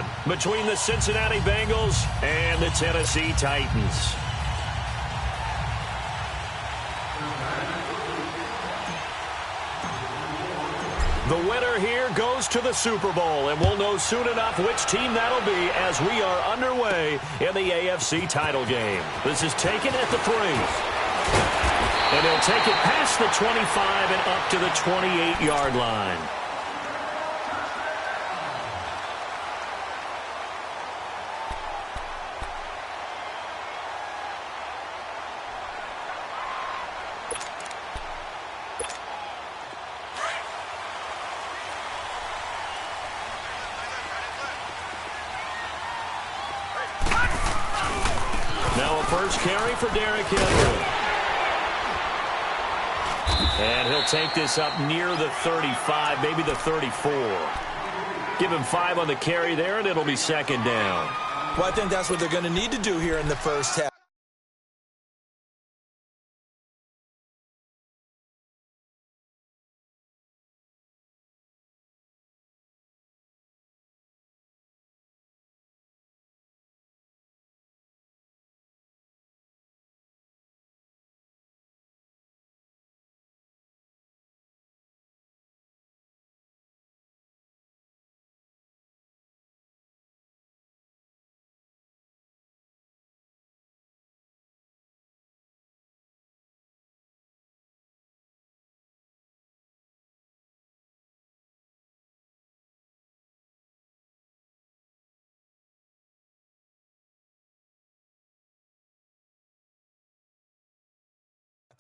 one between the Cincinnati Bengals and the Tennessee Titans. The winner here goes to the Super Bowl, and we'll know soon enough which team that'll be as we are underway in the AFC title game. This is taken at the 3. And he'll take it past the 25 and up to the 28-yard line. Now a first carry for Derrick Henry. And he'll take this up near the 35, maybe the 34. Give him 5 on the carry there, and it'll be second down. Well, I think that's what they're going to need to do here in the first half.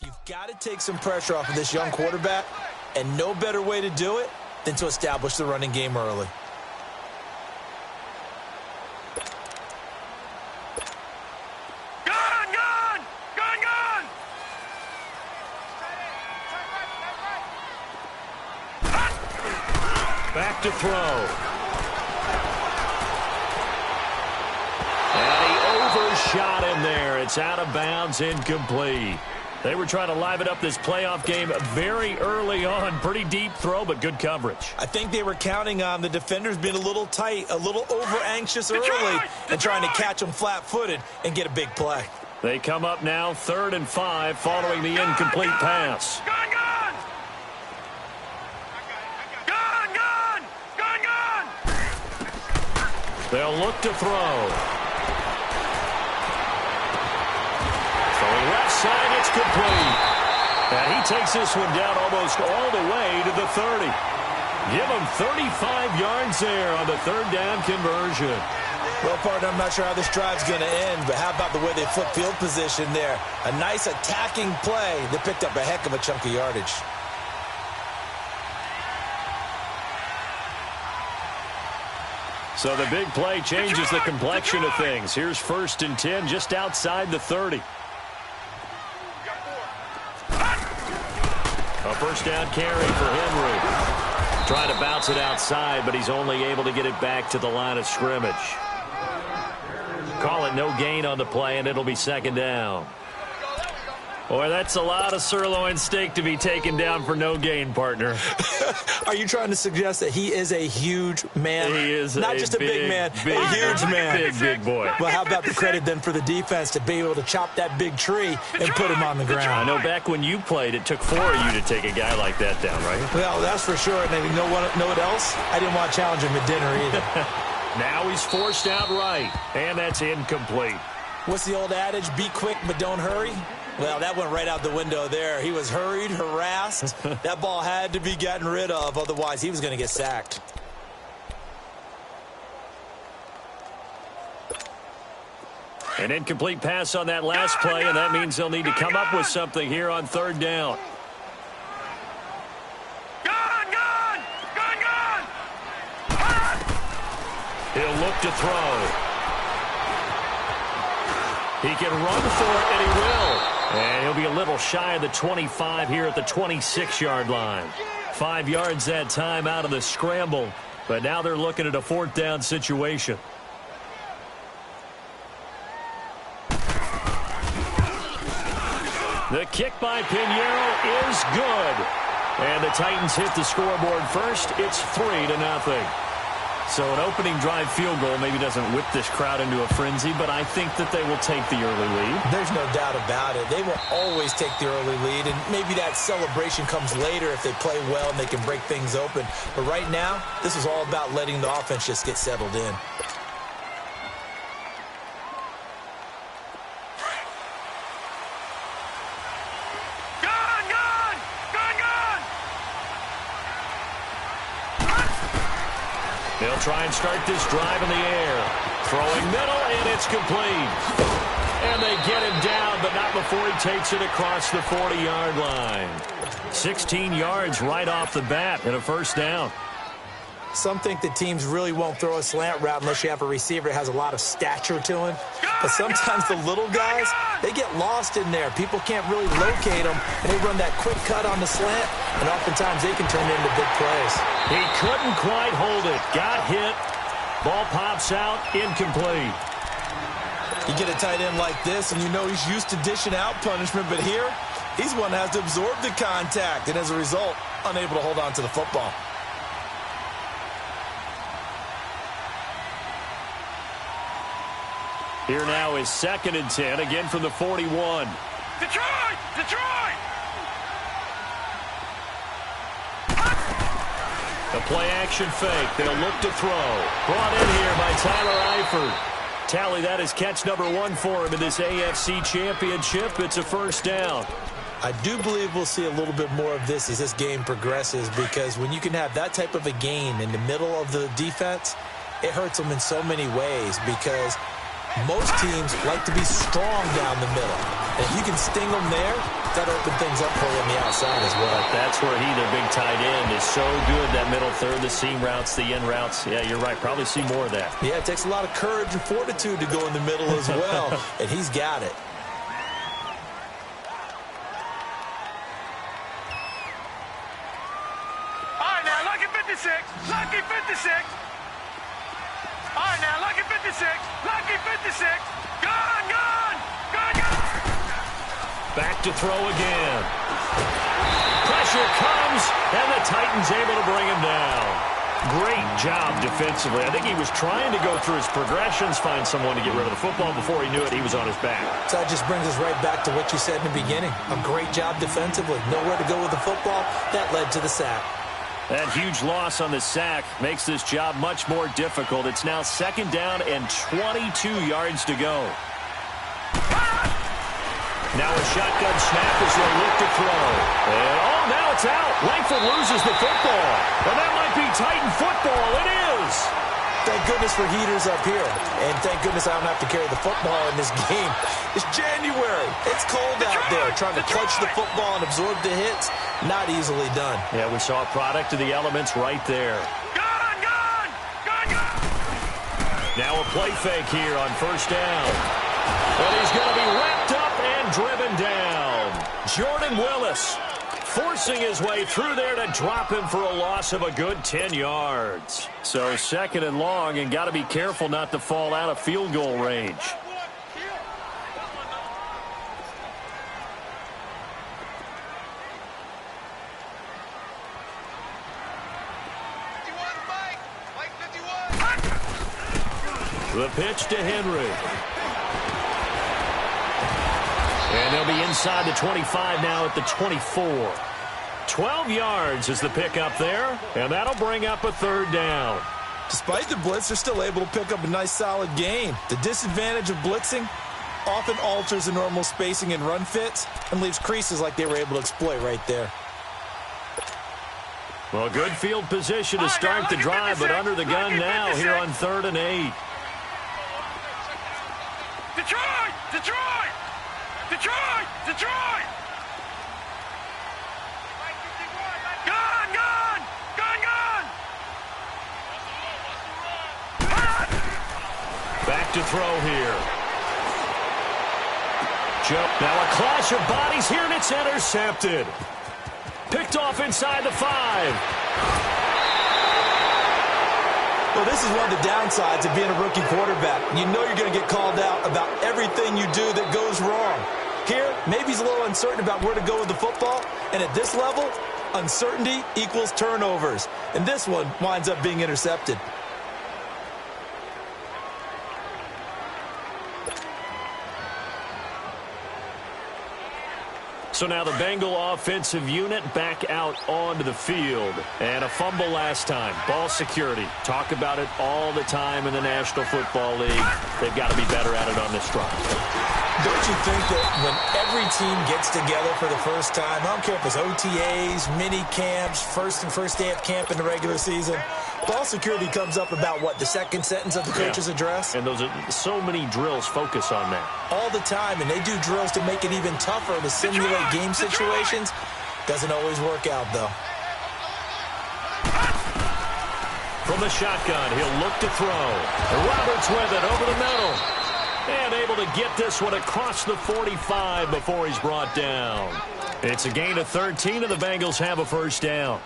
You've got to take some pressure off of this young quarterback, and no better way to do it than to establish the running game early. Gun! Back to throw. And he overshot him there. It's out of bounds, incomplete. They were trying to liven up this playoff game very early on. Pretty deep throw, but good coverage. I think they were counting on the defenders being a little tight, a little over-anxious early, and trying to catch them flat-footed and get a big play. They come up now 3rd and 5 following the incomplete pass. Gun! They'll look to throw. Left side, it's complete. And he takes this one down almost all the way to the 30. Give him 35 yards there on the 3rd down conversion. Well, partner, I'm not sure how this drive's going to end, but how about the way they flip field position there? A nice attacking play that picked up a heck of a chunk of yardage. So the big play changes the complexion of things. Here's 1st and 10 just outside the 30. A first down carry for Henry. Trying to bounce it outside, but he's only able to get it back to the line of scrimmage. Call it no gain on the play, and it'll be second down. Boy, that's a lot of sirloin steak to be taken down for no gain, partner. Are you trying to suggest that he is a huge man? He is not just a big man, a huge man. Big boy. Well, how about the credit then for the defense to be able to chop that big tree and put him on the ground? I know back when you played, it took 4 of you to take a guy like that down, right? Well, that's for sure. And you know what else? I didn't want to challenge him at dinner either. Now he's forced out right, and that's incomplete. What's the old adage? Be quick, but don't hurry. Well, that went right out the window there. He was hurried, harassed. That ball had to be gotten rid of, otherwise he was going to get sacked. An incomplete pass on that last play, and that means they'll need to come up with something here on 3rd down. He'll look to throw. He can run for it, and he will. And he'll be a little shy of the 25 here at the 26-yard line. 5 yards that time out of the scramble, but now they're looking at a 4th down situation. The kick by Pinheiro is good. And the Titans hit the scoreboard first. It's 3-0. So an opening drive field goal maybe doesn't whip this crowd into a frenzy, but I think that they will take the early lead. There's no doubt about it. They will always take the early lead, and maybe that celebration comes later if they play well and they can break things open. But right now, this is all about letting the offense just get settled in. They'll try and start this drive in the air. Throwing middle, and it's complete. And they get him down, but not before he takes it across the 40-yard line. 16 yards right off the bat and a first down. Some think that teams really won't throw a slant route unless you have a receiver that has a lot of stature to him. But sometimes the little guys, they get lost in there. People can't really locate them, and they run that quick cut on the slant, and oftentimes they can turn it into big plays. He couldn't quite hold it. Got hit. Ball pops out, incomplete. You get a tight end like this, and you know he's used to dishing out punishment, but here, he's one that has to absorb the contact, and as a result, unable to hold on to the football. Here now is 2nd and 10, again from the 41. Detroit! Detroit! The play-action fake. They'll look to throw. Brought in here by Tyler Eifert. Tally that is catch number 1 for him in this AFC Championship. It's a first down. I do believe we'll see a little bit more of this as this game progresses, because when you can have that type of a gain in the middle of the defense, it hurts them in so many ways, because most teams like to be strong down the middle. And if you can sting them there, that'll open things up for you on the outside as well. That's where he, their big tight end, is so good, that middle third, the seam routes, the in routes. Yeah, you're right. Probably see more of that. Yeah, it takes a lot of courage and fortitude to go in the middle as well, and he's got it. All right, now, lucky 56. Lucky 56. All right, now, lucky 56. Lucky 56. Gone, gone. Gone, gone. Back to throw again. Pressure comes, and the Titans able to bring him down. Great job defensively. I think he was trying to go through his progressions, find someone to get rid of the football. Before he knew it, he was on his back. So that just brings us right back to what you said in the beginning. A great job defensively. Nowhere to go with the football. That led to the sack. That huge loss on the sack makes this job much more difficult. It's now 2nd down and 22 yards to go. Now a shotgun snap as they look to throw. And, oh, now it's out. Langford loses the football. And that might be Titan football. It is. Thank goodness for heaters up here. And thank goodness I don't have to carry the football in this game. It's January. It's cold out there. Trying to clutch the football and absorb the hits, not easily done. Yeah, we saw a product of the elements right there. Gone, gone. Gone, gone. Now a play fake here on first down. But he's going to be wrapped up and driven down. Jordan Willis forcing his way through there to drop him for a loss of a good 10 yards. So 2nd and long, and got to be careful not to fall out of field goal range. The pitch to Henry. And they'll be inside the 25 now at the 24. 12 yards is the pickup there, and that'll bring up a 3rd down. Despite the blitz, they're still able to pick up a nice, solid gain. The disadvantage of blitzing often alters the normal spacing and run fits and leaves creases like they were able to exploit right there. Well, good field position to start the drive, but under the gun now here on 3rd and 8. Detroit! Detroit! Detroit! Detroit! Gone! Gone! Gone! Gone! Back to throw here. Now a clash of bodies here, and it's intercepted. Picked off inside the 5. Well, this is one of the downsides of being a rookie quarterback. You know you're going to get called out about everything you do that goes wrong. Here, maybe he's a little uncertain about where to go with the football, and at this level, uncertainty equals turnovers. And this one winds up being intercepted. So now the Bengal offensive unit back out onto the field. And a fumble last time. Ball security. Talk about it all the time in the National Football League. They've got to be better at it on this drive. Don't you think that when every team gets together for the first time, I don't care if it's OTAs, mini camps, first day of camp in the regular season, ball security comes up about, what, the second sentence of the coach's address? And those are so many drills focus on that. All the time, and they do drills to make it even tougher to simulate game situations. Doesn't always work out, though. From the shotgun, he'll look to throw. Roberts with it over the middle. And able to get this one across the 45 before he's brought down. It's a gain of 13, and the Bengals have a first down.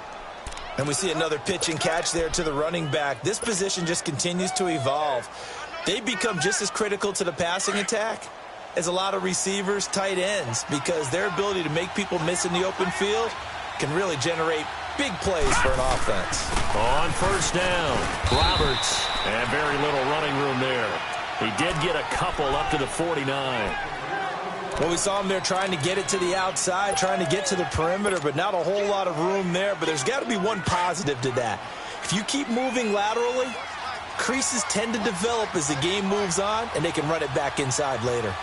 And we see another pitch and catch there to the running back. This position just continues to evolve. They become just as critical to the passing attack as a lot of receivers, tight ends, because their ability to make people miss in the open field can really generate big plays for an offense. On first down, Roberts, and very little running room there. He did get a couple up to the 49. Well, we saw him there trying to get it to the outside, trying to get to the perimeter, but not a whole lot of room there. But there's got to be one positive to that. If you keep moving laterally, creases tend to develop as the game moves on, and they can run it back inside later.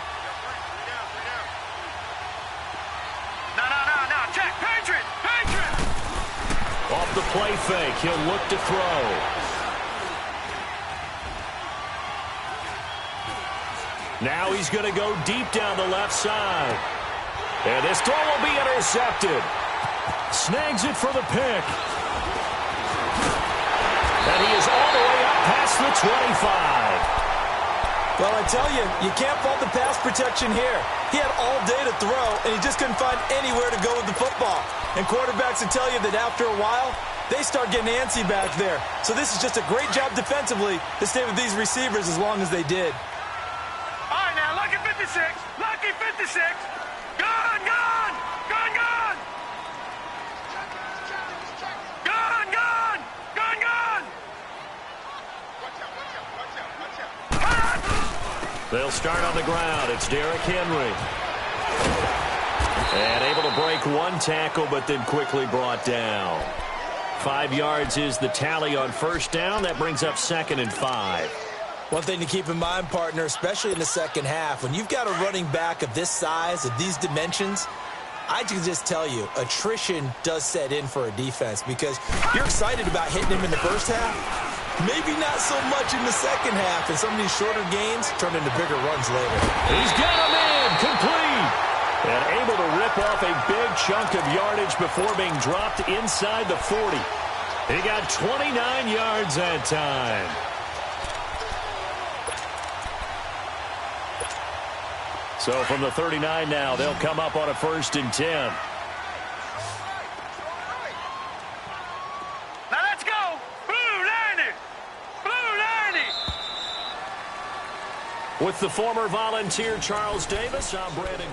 No. Check. Patriot. Off the play fake, he'll look to throw. Now he's going to go deep down the left side. And this throw will be intercepted. Snags it for the pick. And he is all the way up past the 25. Well, I tell you, you can't fault the pass protection here. He had all day to throw, and he just couldn't find anywhere to go with the football. And quarterbacks will tell you that after a while, they start getting antsy back there. So this is just a great job defensively to stay with these receivers as long as they did. All right, now, lucky 56. Lucky 56. Gone. Gone. They'll start on the ground. It's Derrick Henry. And able to break one tackle, but then quickly brought down. 5 yards is the tally on first down. That brings up 2nd and 5. One thing to keep in mind, partner, especially in the second half, when you've got a running back of this size, of these dimensions, I can just tell you, attrition does set in for a defense because you're excited about hitting him in the first half. Maybe not so much in the second half, and some of these shorter gains turn into bigger runs later. He's got him in, complete. And able to rip off a big chunk of yardage before being dropped inside the 40. He got 29 yards that time. So from the 39 now, they'll come up on a 1st and 10. Now let's go. Blue 90. With the former Volunteer Charles Davis, I'm Brandon.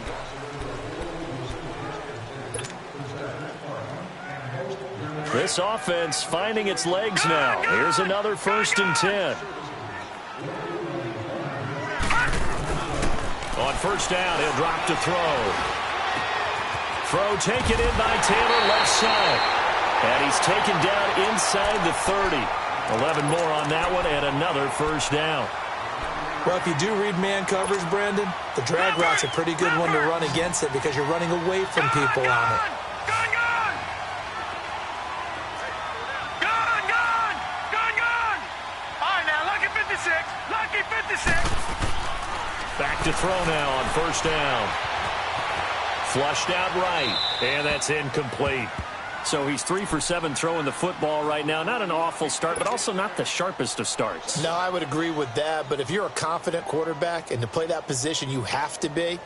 This offense finding its legs now. Here's another 1st and 10. On first down, he'll drop to throw. Throw taken in by Taylor, left side. And he's taken down inside the 30. 11 more on that one, and another first down. Well, if you do read man coverage, Brandon, the drag route's a pretty good one to run against it because you're running away from people on it. Back to throw now on first down. Flushed out right, and that's incomplete. So he's 3 for 7 throwing the football right now. Not an awful start, but also not the sharpest of starts. No, I would agree with that, but if you're a confident quarterback and to play that position you have to be,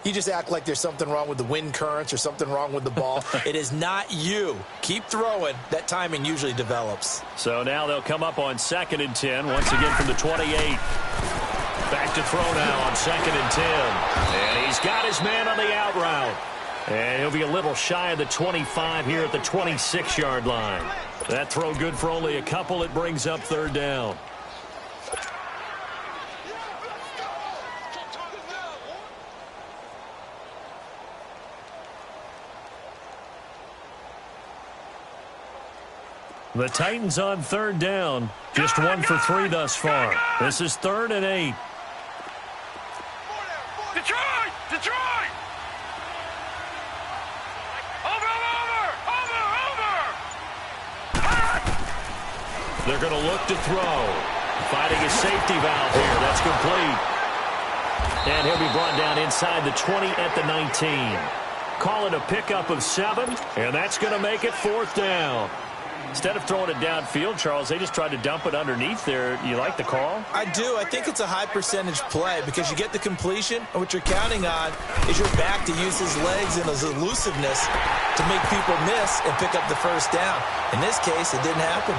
you just act like there's something wrong with the wind currents or something wrong with the ball. It is not you. Keep throwing. That timing usually develops. So now they'll come up on 2nd and 10, once again from the 28. Back to throw now on 2nd and 10. And he's got his man on the out route. And he'll be a little shy of the 25 here at the 26-yard line. That throw good for only a couple. It brings up 3rd down. The Titans on third down. Just 1 for 3 thus far. This is 3rd and 8. Detroit! Detroit! Over! They're going to look to throw. Finding a safety valve here. That's complete. And he'll be brought down inside the 20 at the 19. Call it a pickup of 7, and that's going to make it 4th down. Instead of throwing it downfield, Charles, they just tried to dump it underneath there. You like the call? I do. I think it's a high percentage play because you get the completion, and what you're counting on is your back to use his legs and his elusiveness to make people miss and pick up the first down. In this case, it didn't happen.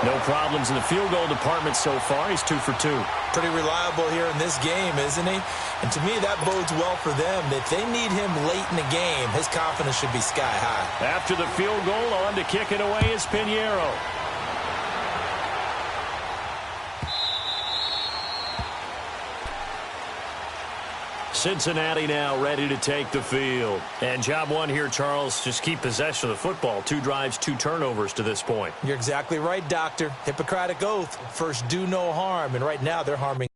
No problems in the field goal department so far. He's 2 for 2. Pretty reliable here in this game, isn't he? And to me, that bodes well for them. If they need him late in the game, his confidence should be sky high. After the field goal, on to kick it away is Pinheiro. Cincinnati now ready to take the field. And job 1 here, Charles, just keep possession of the football. 2 drives, 2 turnovers to this point. You're exactly right, Doctor. Hippocratic oath. First, do no harm. And right now, they're harming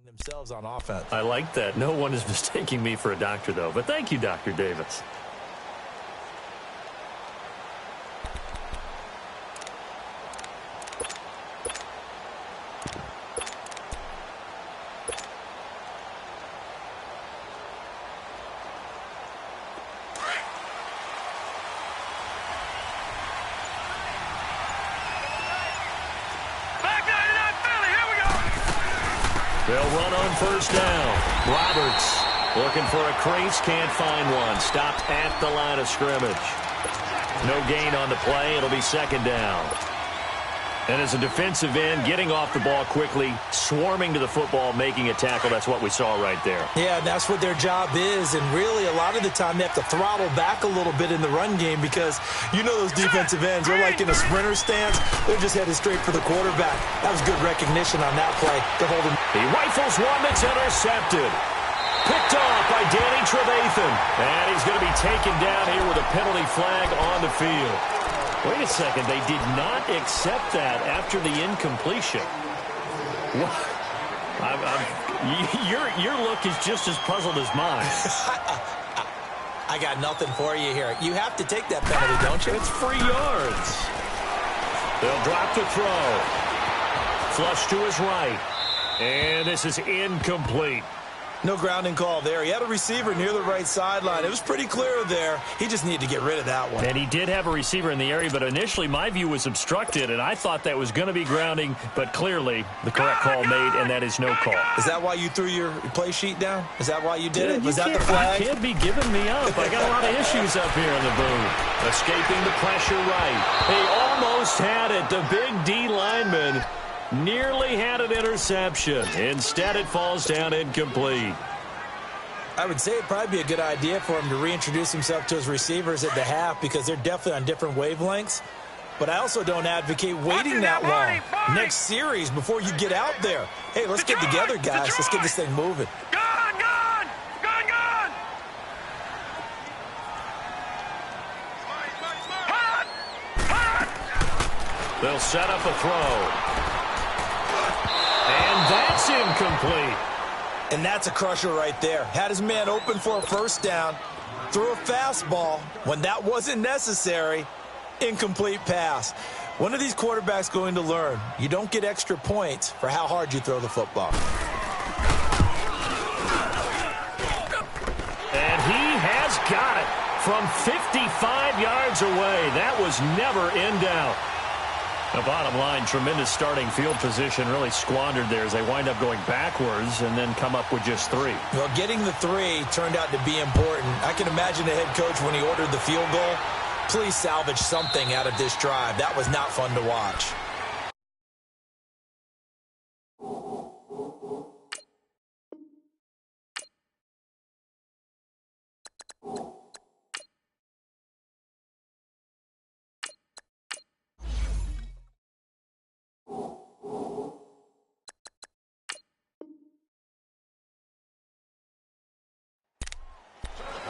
themselves on offense. I like that. No one is mistaking me for a doctor, though. But thank you, Dr. Davis. They'll run on first down. Roberts looking for a crease, can't find one. Stopped at the line of scrimmage. No gain on the play. It'll be second down. And as a defensive end, getting off the ball quickly, swarming to the football, making a tackle, that's what we saw right there. Yeah, that's what their job is. And really, a lot of the time, they have to throttle back a little bit in the run game because you know those defensive ends, they're like in a sprinter stance. They're just headed straight for the quarterback. That was good recognition on that play to hold him. He rifles one that's intercepted. Picked off by Danny Trevathan. And he's going to be taken down here with a penalty flag on the field. Wait a second, they did not accept that after the incompletion. Your look is just as puzzled as mine. I got nothing for you here. You have to take that penalty, don't you? It's free yards. They'll drop the throw. Flush to his right. And this is incomplete. No grounding call there. He had a receiver near the right sideline. It was pretty clear there. He just needed to get rid of that one. And he did have a receiver in the area, but initially my view was obstructed, and I thought that was going to be grounding, but clearly the correct call made, and that is no call. Is that why you threw your play sheet down? Is that why you did it? Was that the flag? You can't be giving me up. I got a lot of issues up here in the booth. Escaping the pressure right. They almost had it. The big D lineman nearly had an interception. Instead, it falls down incomplete. I would say it'd probably be a good idea for him to reintroduce himself to his receivers at the half because they're definitely on different wavelengths. But I also don't advocate waiting that long. Next series before you get out there. Hey, let's get together, guys. Let's get this thing moving. Gone! They'll set up a throw. And that's incomplete. And that's a crusher right there. Had his man open for a first down. Threw a fastball when that wasn't necessary. Incomplete pass. When are these quarterbacks going to learn? You don't get extra points for how hard you throw the football. And he has got it from 55 yards away. That was never in doubt. The bottom line, tremendous starting field position, really squandered there as they wind up going backwards and then come up with just 3. Well, getting the 3 turned out to be important. I can imagine the head coach when he ordered the field goal. Please salvage something out of this drive. That was not fun to watch.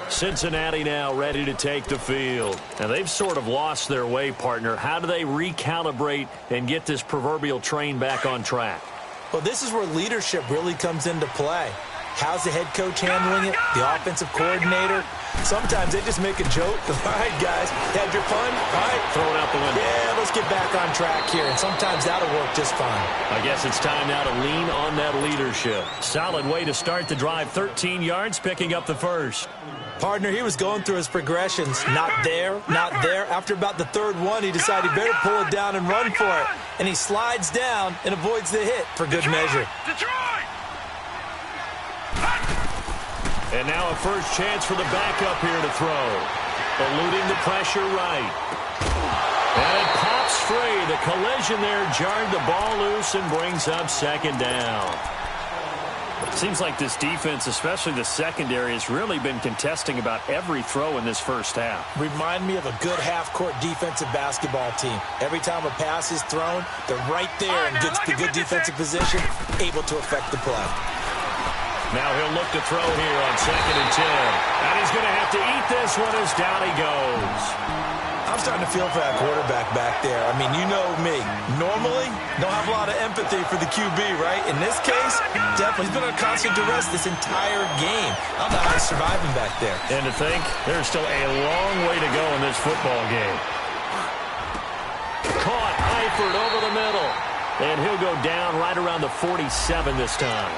Cincinnati now ready to take the field. Now, they've sort of lost their way, partner. How do they recalibrate and get this proverbial train back on track? Well, this is where leadership really comes into play. How's the head coach handling it? The offensive coordinator? Sometimes they just make a joke. All right, guys, had your fun? All right. Throw it out the window. Yeah, let's get back on track here. And sometimes that'll work just fine. I guess it's time now to lean on that leadership. Solid way to start the drive. 13 yards, picking up the first. Partner, he was going through his progressions. Not there, not there. After about the third one, he decided he better pull it down and run for it. And he slides down and avoids the hit for good measure. And now a first chance for the backup here to throw. Eluding the pressure right. And it pops free. The collision there jarred the ball loose and brings up second down. Seems like this defense, especially the secondary, has really been contesting about every throw in this first half. Remind me of a good half-court defensive basketball team. Every time a pass is thrown, they're right there in good defensive position, able to affect the play. Now he'll look to throw here on 2nd and 10. And he's going to have to eat this one as down he goes. I I'm starting to feel for that quarterback back there. I mean, you know me. Normally, don't have a lot of empathy for the QB, right? In this case, definitely. He's been on constant duress this entire game. I don't know how he's surviving back there. And to think, there's still a long way to go in this football game. Caught, Eifert over the middle. And he'll go down right around the 47 this time.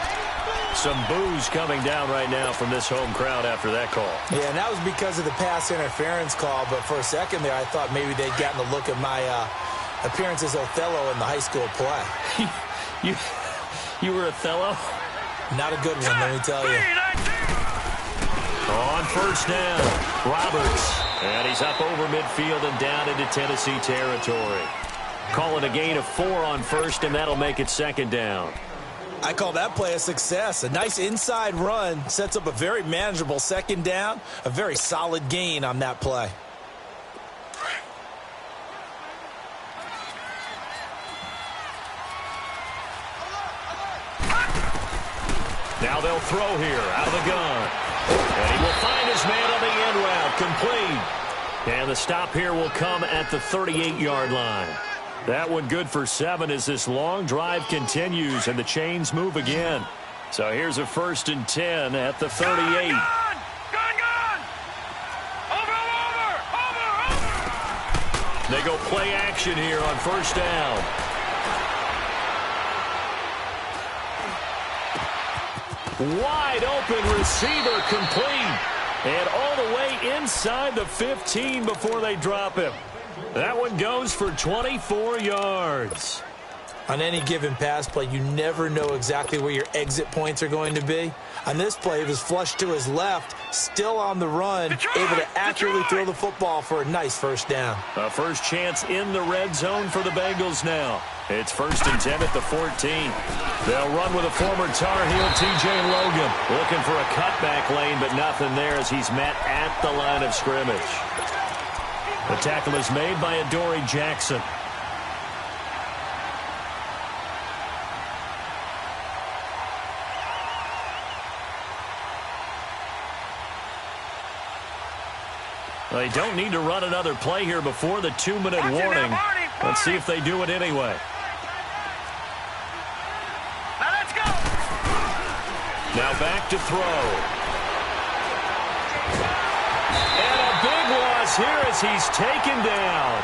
Some boos coming down right now from this home crowd after that call. Yeah, and that was because of the pass interference call. But for a second there, I thought maybe they'd gotten a look at my appearance as Othello in the high school play. You were Othello? Not a good one, let me tell you. On first down, Roberts. And he's up over midfield and down into Tennessee territory. Calling a gain of 4 on first, and that'll make it second down. I call that play a success. A nice inside run sets up a very manageable second down. A very solid gain on that play. Now they'll throw here out of the gun. And he will find his man on the end route. Complete. And the stop here will come at the 38-yard line. That one good for 7 as this long drive continues and the chains move again. So here's a 1st and 10 at the 38. Gone! Over! They go play action here on first down. Wide open receiver complete. And all the way inside the 15 before they drop him. That one goes for 24 yards. On any given pass play, you never know exactly where your exit points are going to be. On this play, it was flushed to his left, still on the run, able to accurately throw the football for a nice first down. A first chance in the red zone for the Bengals now. It's 1st and 10 at the 14. They'll run with a former Tar Heel, T.J. Logan. Looking for a cutback lane, but nothing there as he's met at the line of scrimmage. The tackle is made by Adoree Jackson. They don't need to run another play here before the 2-minute warning. Let's see if they do it anyway. Now let's go! Now back to throw. And a big loss here as he's taken down.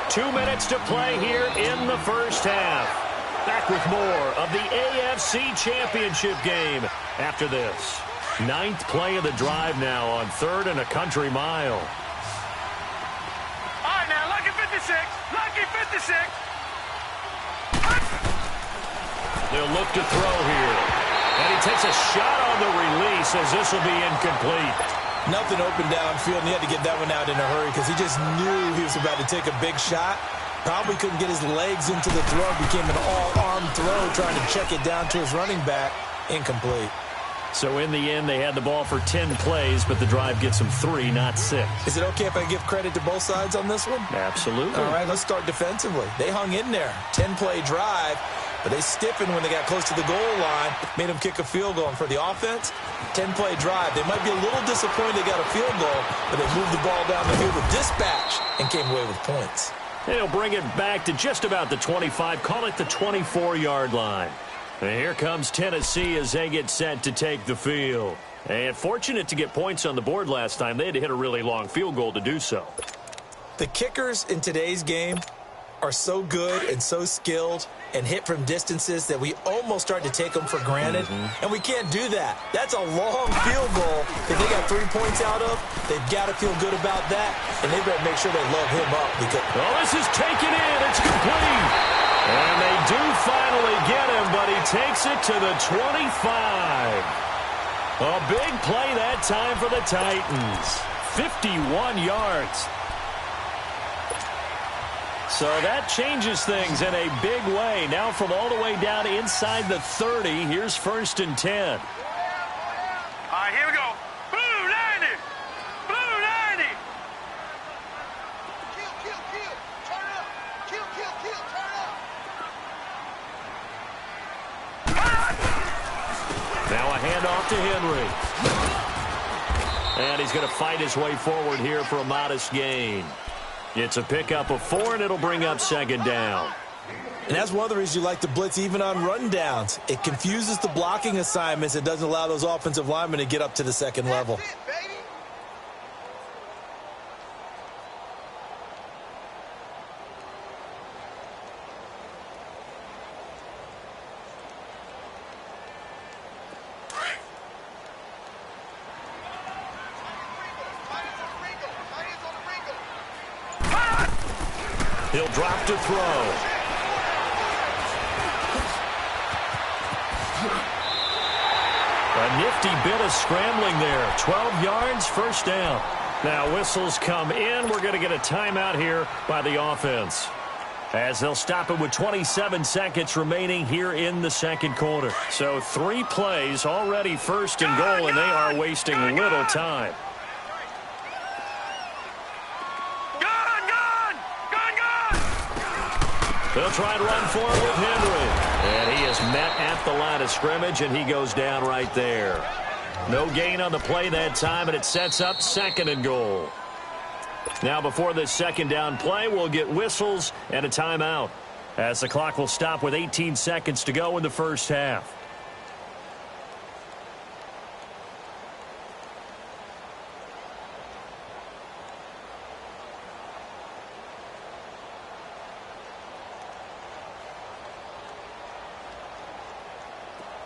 Two minutes to play here in the first half. Back with more of the AFC Championship game after this. 9th play of the drive now on 3rd and a country mile. All right, now, lucky 56. Lucky 56. They'll look to throw here. And he takes a shot on the release as this will be incomplete. Nothing open downfield, and he had to get that one out in a hurry because he just knew he was about to take a big shot. Probably couldn't get his legs into the throw. Became an all-arm throw trying to check it down to his running back. Incomplete. So in the end, they had the ball for 10 plays, but the drive gets them 3, not 6. Is it okay if I give credit to both sides on this one? Absolutely. All right, let's start defensively. They hung in there. 10-play drive, but they stiffened when they got close to the goal line, made them kick a field goal. And for the offense, 10-play drive. They might be a little disappointed they got a field goal, but they moved the ball down the field with dispatch and came away with points. They'll bring it back to just about the 25, call it the 24-yard line. And here comes Tennessee as they get set to take the field. And fortunate to get points on the board last time. They had to hit a really long field goal to do so. The kickers in today's game are so good and so skilled and hit from distances that we almost start to take them for granted. And we can't do that. That's a long field goal that they got 3 points out of. They've got to feel good about that, and they better make sure they load him up. Because this is taken in. It's complete. And they do finally get him, but he takes it to the 25. A big play that time for the Titans. 51 yards. So that changes things in a big way. Now from all the way down inside the 30, here's 1st and 10. All right, here we go. Blue 90. Blue 90. Kill. Turn up. Kill. Turn up. handoff to Henry. And he's going to fight his way forward here for a modest gain. It's a pickup of 4, and it'll bring up second down. And that's one of the reasons you like to blitz even on rundowns. It confuses the blocking assignments. It doesn't allow those offensive linemen to get up to the second level. He'll drop to throw. A nifty bit of scrambling there. 12 yards, first down. Now whistles come in. We're going to get a timeout here by the offense, as they'll stop it with 27 seconds remaining here in the second quarter. So 3 plays already first and goal, and they are wasting little time. They'll try and run forward with Henry. And he is met at the line of scrimmage, and he goes down right there. No gain on the play that time, and it sets up second and goal. Now before this second down play, we'll get whistles and a timeout, as the clock will stop with 18 seconds to go in the first half.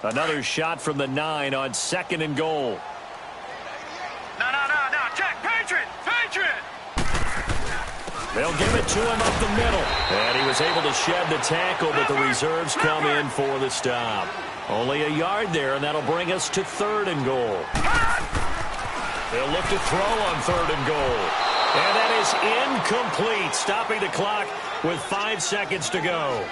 Another shot from the 9 on second and goal. No. Check. Patriot. They'll give it to him up the middle. And he was able to shed the tackle, but the reserves come in for the stop. Only a yard there, and that'll bring us to third and goal. They'll look to throw on third and goal. And that is incomplete, stopping the clock with 5 seconds to go.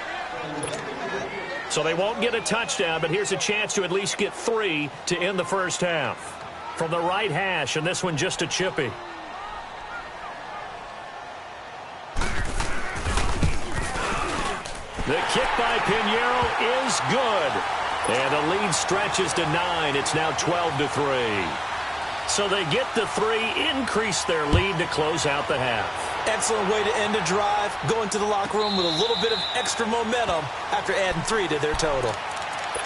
So they won't get a touchdown, but here's a chance to at least get 3 to end the first half. From the right hash, and this one just a chippy. The kick by Pinheiro is good. And the lead stretches to 9. It's now 12-3. So they get the 3, increase their lead to close out the half. Excellent way to end a drive. Go into the locker room with a little bit of extra momentum after adding 3 to their total.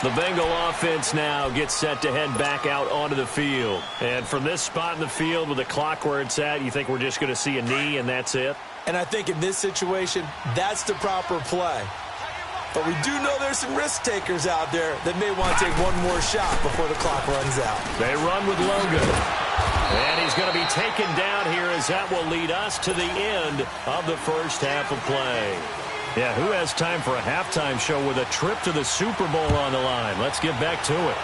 The Bengal offense now gets set to head back out onto the field. And from this spot in the field with the clock where it's at, you think we're just going to see a knee and that's it? And I think in this situation, that's the proper play. But we do know there's some risk takers out there that may want to take one more shot before the clock runs out. They run with Logan. And he's going to be taken down here, as that will lead us to the end of the first half of play. Yeah, who has time for a halftime show with a trip to the Super Bowl on the line? Let's get back to it.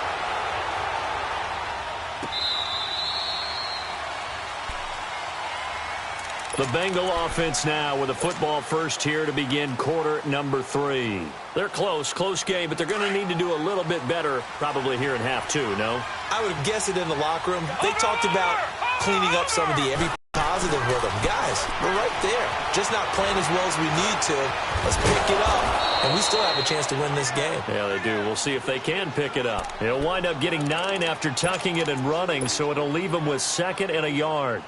The Bengal offense now with a football first here to begin quarter number 3. They're close game, but they're going to need to do a little bit better probably here in half 2, no? I would have guessed it in the locker room. They talked about cleaning up some of the every positive with them. Guys, we're right there. Just not playing as well as we need to. Let's pick it up, and we still have a chance to win this game. Yeah, they do. We'll see if they can pick it up. He'll wind up getting 9 after tucking it and running, so it'll leave him with 2nd and a yard.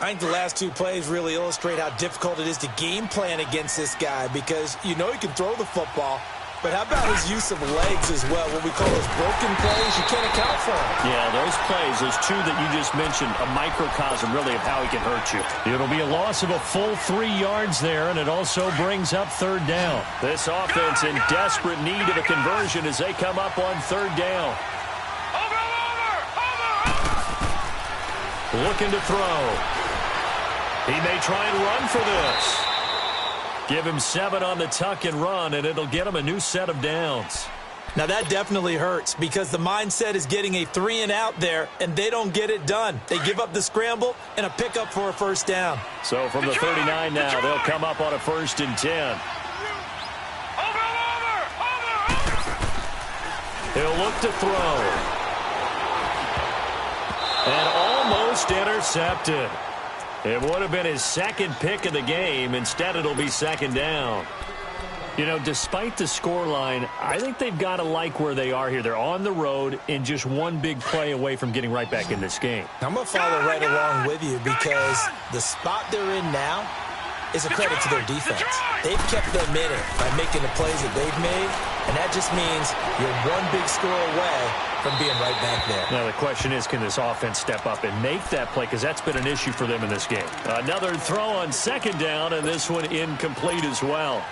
I think the last 2 plays really illustrate how difficult it is to game plan against this guy, because you know he can throw the football, but how about his use of legs as well? What we call those broken plays, you can't account for them. Yeah, those plays, those 2 that you just mentioned, a microcosm really of how he can hurt you. It'll be a loss of a full 3 yards there, and it also brings up third down. This offense in desperate need of a conversion as they come up on third down. Over! Looking to throw. He may try and run for this. Give him 7 on the tuck and run, and it'll get him a new set of downs. Now that definitely hurts, because the mindset is getting a 3 and out there, and they don't get it done. They give up the scramble and a pickup for a first down. So from the 39 now, they'll come up on a 1st and 10. He'll look to throw. And almost intercepted. It would have been his 2nd pick of the game. Instead, it'll be 2nd down. You know, despite the scoreline, I think they've got to like where they are here. They're on the road and just one big play away from getting right back in this game. I'm going to follow right along with you because the spot they're in now is a credit to their defense. They've kept them in it by making the plays that they've made, and that just means you're one big score away from being right back there. Now the question is, can this offense step up and make that play? Because that's been an issue for them in this game. Another throw on second down, and this one incomplete as well.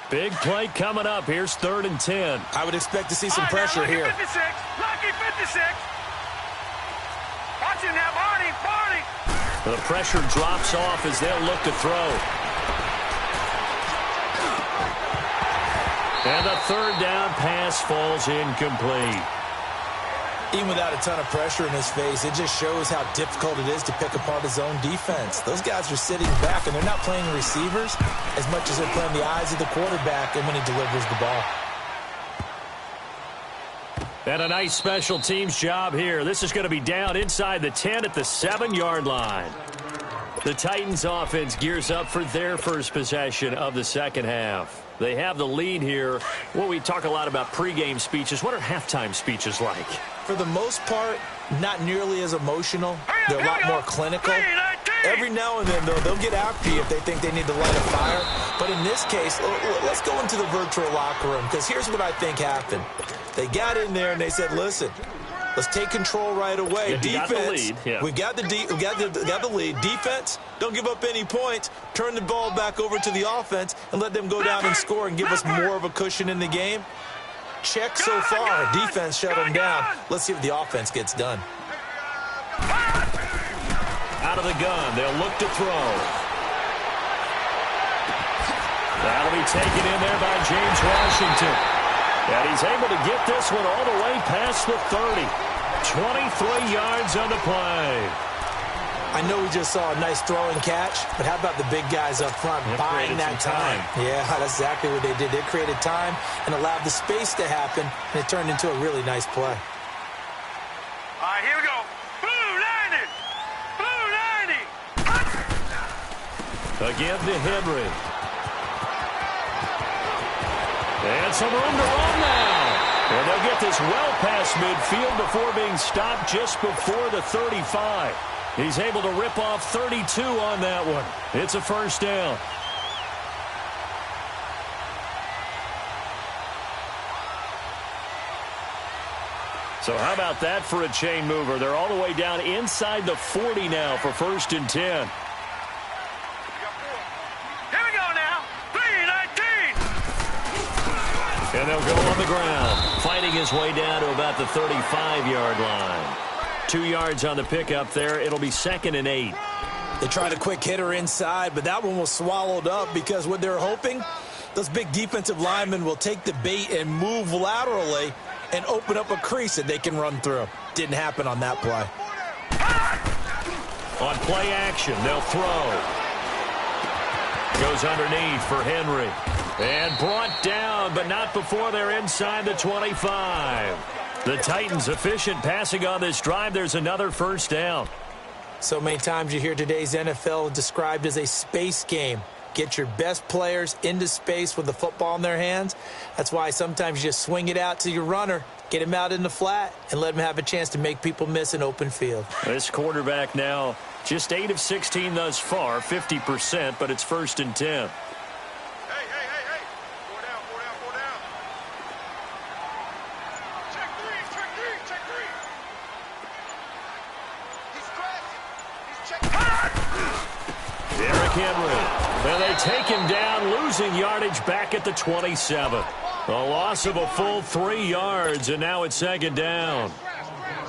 Big play coming up. Here's 3rd and 10. I would expect to see some pressure here. Lucky 56. Watch him now, Barney. The pressure drops off as they'll look to throw. And the 3rd down pass falls incomplete. Even without a ton of pressure in his face, it just shows how difficult it is to pick apart his own defense. Those guys are sitting back, and they're not playing receivers as much as they're playing the eyes of the quarterback and when he delivers the ball. And a nice special teams job here. This is going to be down inside the 10 at the 7-yard line. The Titans offense gears up for their first possession of the second half. They have the lead here. Well, we talk a lot about pregame speeches. What are halftime speeches like? For the most part, not nearly as emotional. They're a lot more clinical. Every now and then, though, they'll get after you if they think they need to light a fire. But in this case, let's go into the virtual locker room, because here's what I think happened. They got in there and they said, listen, let's take control right away. Yeah, Defense, we got the lead. Defense, don't give up any points. Turn the ball back over to the offense and let them go down and score and give us more of a cushion in the game. Check so far. Defense shut them down. Let's see if the offense gets done. Out of the gun, they'll look to throw. That'll be taken in there by James Washington. And he's able to get this one all the way past the 30. 23 yards on the play. I know we just saw a nice throwing catch, but how about the big guys up front buying that time? Yeah, that's exactly what they did. They created time and allowed the space to happen, and it turned into a really nice play. All right, here we go. Blue 90. Again to Henry. And some room to run now. And they'll get this well past midfield before being stopped just before the 35. He's able to rip off 32 on that one. It's a first down. So how about that for a chain mover? They're all the way down inside the 40 now for 1st and 10. Here we go now. 319. And they'll go on the ground, fighting his way down to about the 35-yard line. 2 yards on the pickup there. It'll be 2nd and 8. They tried a quick hitter inside, but that one was swallowed up because what they're hoping, those big defensive linemen will take the bait and move laterally and open up a crease that they can run through. Didn't happen on that play. On play action, they'll throw. Goes underneath for Henry. And brought down, but not before they're inside the 25. The Titans efficient passing on this drive. There's another first down. So many times you hear today's NFL described as a space game. Get your best players into space with the football in their hands. That's why sometimes you just swing it out to your runner, get him out in the flat, and let him have a chance to make people miss an open field. This quarterback now just 8 of 16 thus far, 50%, but it's 1st and 10. Henry. And they take him down, losing yardage back at the 27. A loss of a full 3 yards, and now it's 2nd down.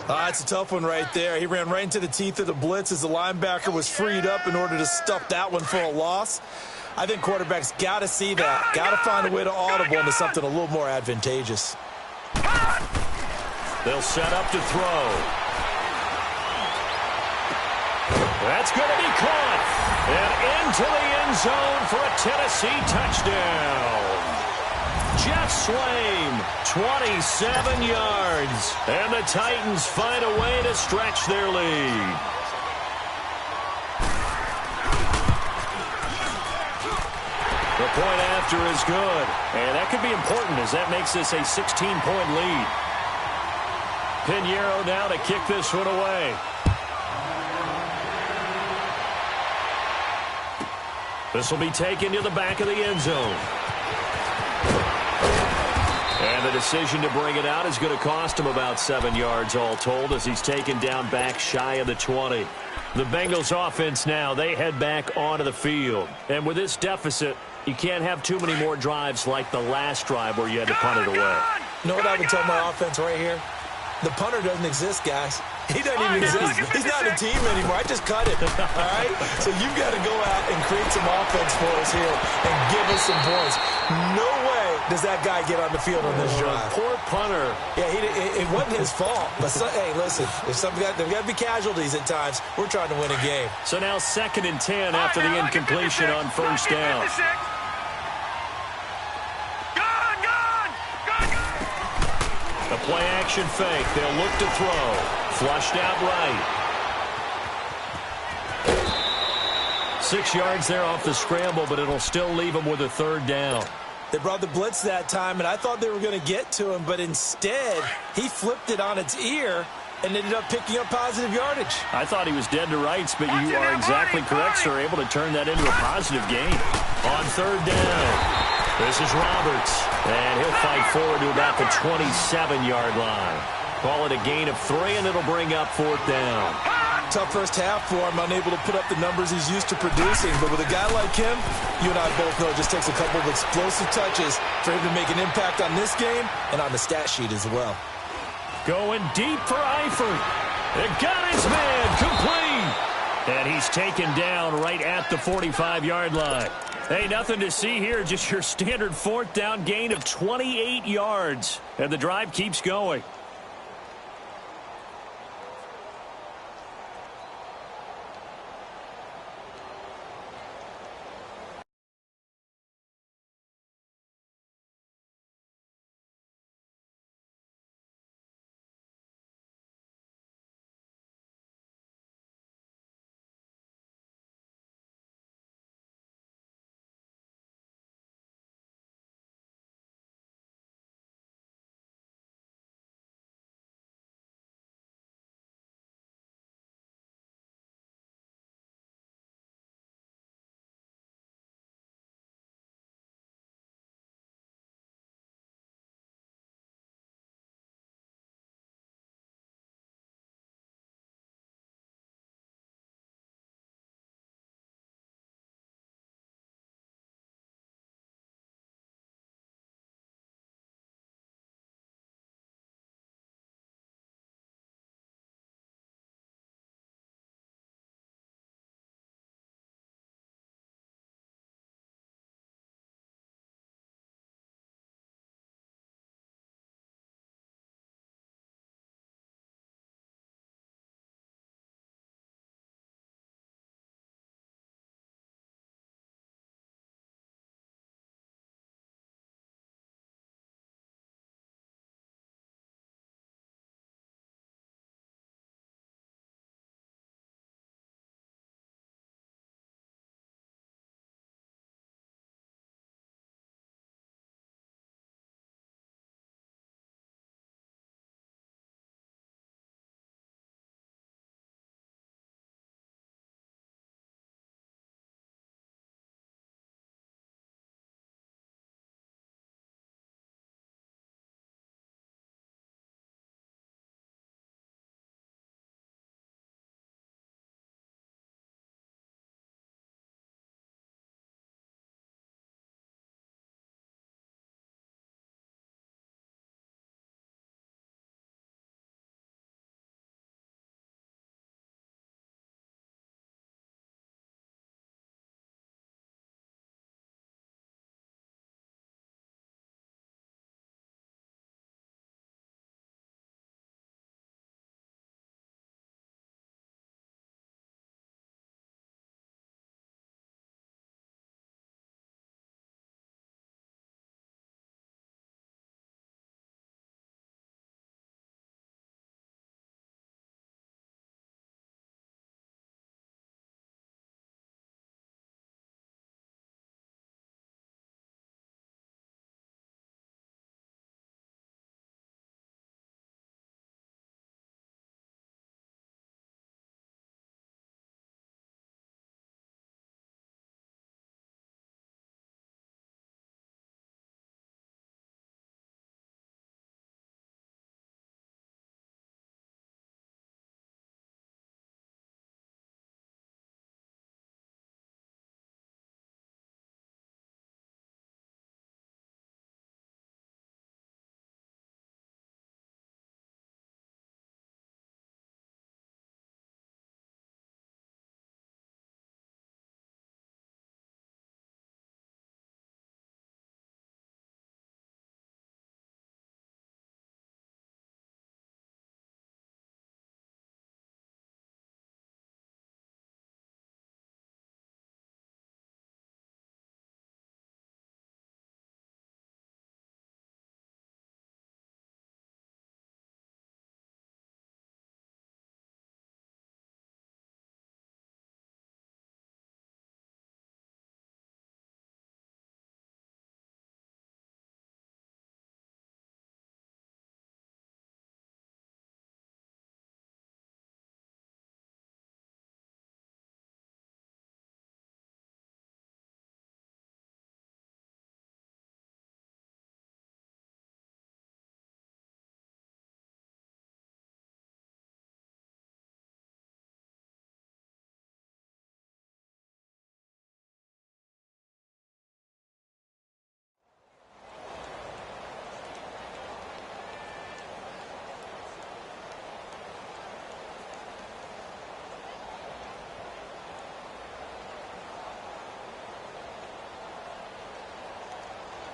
That's a tough one right there. He ran right into the teeth of the blitz as the linebacker was freed up in order to stuff that one for a loss. I think quarterbacks got to see that. Got to find a way to audible into something a little more advantageous. They'll set up to throw. That's going to be caught. And into the end zone for a Tennessee touchdown. Jeff Swaim, 27 yards. And the Titans find a way to stretch their lead. The point after is good. And that could be important as that makes this a 16-point lead. Pinheiro now to kick this one away. This will be taken to the back of the end zone. And the decision to bring it out is going to cost him about 7 yards all told as he's taken down back shy of the 20. The Bengals offense now, they head back onto the field. And with this deficit, you can't have too many more drives like the last drive where you had to punt it away. You know what I would tell my offense right here? The punter doesn't exist, guys. He doesn't even exist. He's not a team anymore. I just cut it, all right? So you've got to go out and create some offense for us here and give us some points. No way does that guy get on the field on this drive. Poor punter. Yeah, it wasn't his fault. But, hey, listen, there's got to be casualties at times. We're trying to win a game. So now 2nd and 10 after the incompletion on first down. A play-action fake. They'll look to throw. Flushed out right. 6 yards there off the scramble, but it'll still leave him with a 3rd down. They brought the blitz that time, and I thought they were going to get to him, but instead he flipped it on its ear and ended up picking up positive yardage. I thought he was dead to rights, but you are exactly correct, sir. Able to turn that into a positive gain. On 3rd down. This is Roberts, and he'll fight forward to about the 27-yard line. Call it a gain of 3, and it'll bring up 4th down. Tough first half for him, unable to put up the numbers he's used to producing. But with a guy like him, you and I both know it just takes a couple of explosive touches for him to make an impact on this game and on the stat sheet as well. Going deep for Eifert. It got his man complete. And he's taken down right at the 45-yard line. Hey, nothing to see here, just your standard 4th down gain of 28 yards. And the drive keeps going.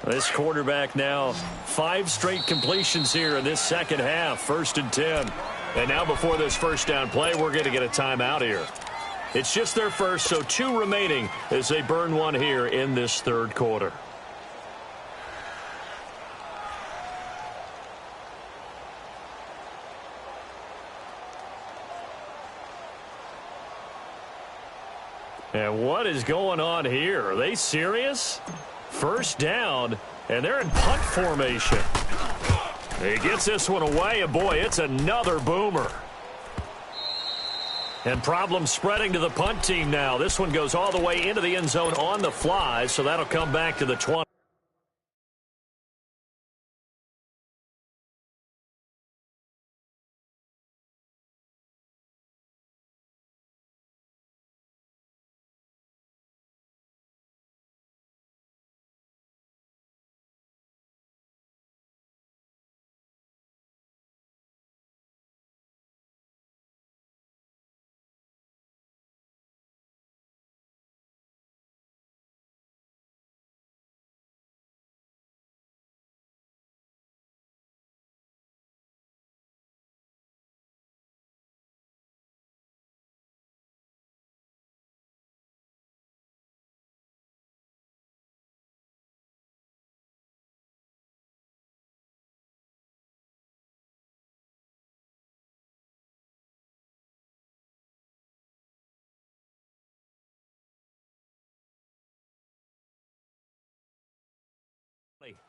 This quarterback now 5 straight completions here in this second half. 1st and 10. And now before this first down play, we're going to get a timeout here. It's just their first, so 2 remaining as they burn one here in this third quarter. And what is going on here? Are they serious? First down, and they're in punt formation. He gets this one away, and boy, it's another boomer. And problems spreading to the punt team now. This one goes all the way into the end zone on the fly, so that'll come back to the 20.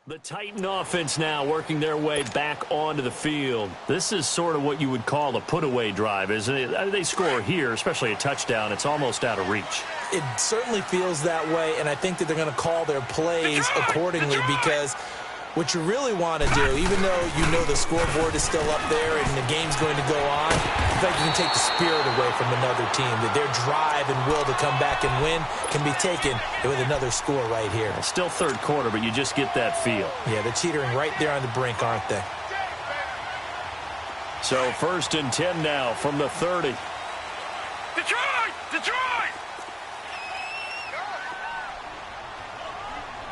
The Titan offense now working their way back onto the field. This is sort of what you would call a put-away drive, isn't it? They score here, especially a touchdown. It's almost out of reach. It certainly feels that way, and I think that they're going to call their plays accordingly because what you really want to do, even though you know the scoreboard is still up there and the game's going to go on, in fact, you can take the spirit away from another team, that their drive and will to come back and win can be taken with another score right here. Still third quarter, but you just get that feel. Yeah, they're teetering right there on the brink, aren't they? So 1st and 10 now from the 30. Detroit! Detroit!